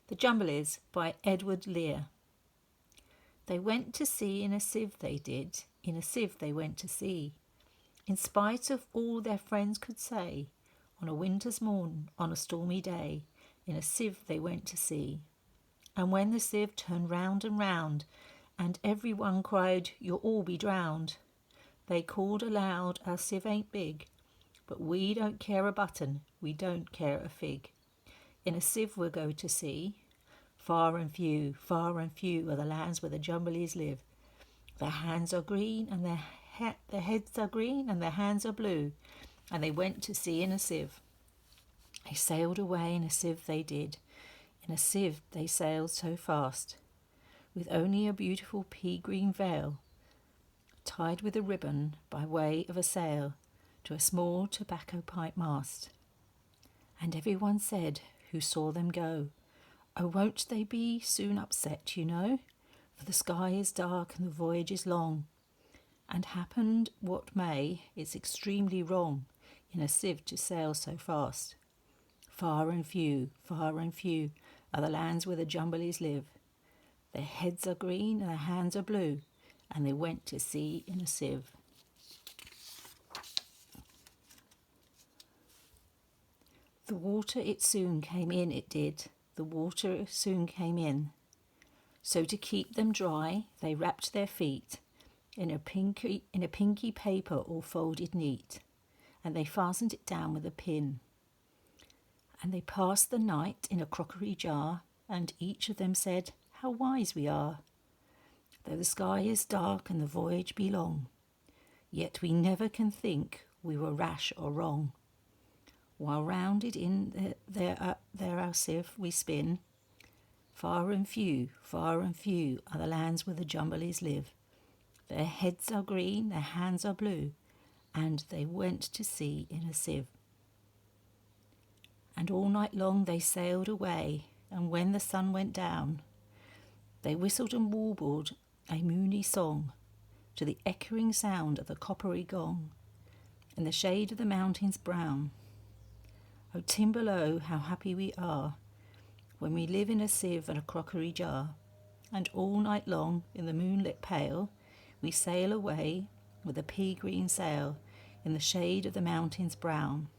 The Jumblies by Edward Lear. They went to sea in a sieve, they did, in a sieve they went to sea, in spite of all their friends could say, on a winter's morn, on a stormy day, in a sieve they went to sea. And when the sieve turned round and every one cried, "You'll all be drowned," they called aloud, "Our sieve ain't big, but we don't care a button, we don't care a fig. In a sieve we'll go to sea. Far and few are the lands where the Jumblies live. Their hands are green and their heads are green and their hands are blue, and they went to sea in a sieve. They sailed away in a sieve they did. In a sieve they sailed so fast, with only a beautiful pea-green veil tied with a ribbon by way of a sail to a small tobacco pipe mast. And everyone said, who saw them go, "Oh, won't they be soon upset, you know? For the sky is dark and the voyage is long, and happened what may, it's extremely wrong in a sieve to sail so fast. Far and few are the lands where the Jumblies live. Their heads are green and their hands are blue, and they went to sea in a sieve." The water it soon came in, it did. The water soon came in. So to keep them dry, they wrapped their feet in a pinky paper all folded neat, and they fastened it down with a pin. And they passed the night in a crockery jar, and each of them said, "How wise we are! Though the sky is dark and the voyage be long, yet we never can think we were rash or wrong. While rounded in our sieve we spin, far and few are the lands where the Jumblies live. Their heads are green, their hands are blue, and they went to sea in a sieve." And all night long they sailed away, and when the sun went down, they whistled and warbled a moony song to the echoing sound of the coppery gong in the shade of the mountains brown. "O Timballo, how happy we are when we live in a sieve and a crockery jar, and all night long in the moonlit pale we sail away with a pea-green sail in the shade of the mountains brown.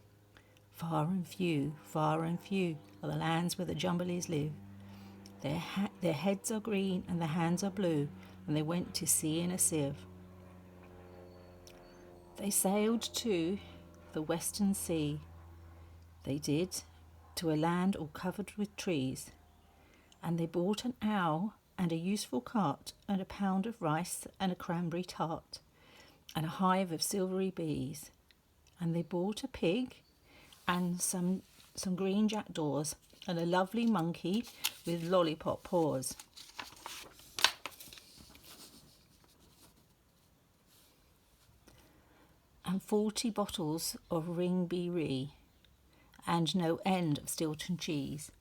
Far and few are the lands where the Jumblies live. Their heads are green and their hands are blue, and they went to sea in a sieve." They sailed to the western sea, they did, to a land all covered with trees, and they bought an owl and a useful cart and a pound of rice and a cranberry tart and a hive of silvery bees, and they bought a pig and some green jackdaws and a lovely monkey with lollipop paws. And 40 bottles of ring bee and no end of Stilton cheese.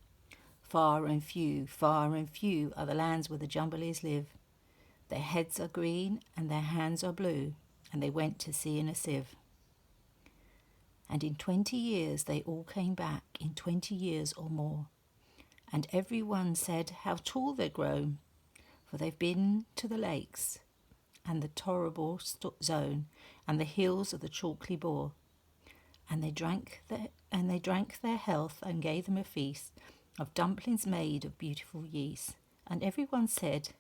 Far and few are the lands where the Jumblies live. Their heads are green and their hands are blue, and they went to sea in a sieve. And in 20 years they all came back, in 20 years or more, and every one said how tall they'd grown, for they've been to the lakes and the Torrible zone and the hills of the Chalkley Bore, and they drank their health and gave them a feast of dumplings made of beautiful yeast. And everyone said,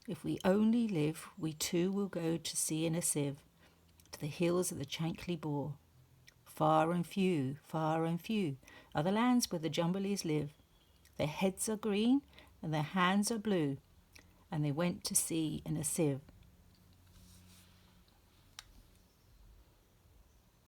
"If we only live, we too will go to sea in a sieve, to the hills of the Chalkley Bore. Far and few are the lands where the Jumblies live. Their heads are green and their hands are blue, and they went to sea in a sieve."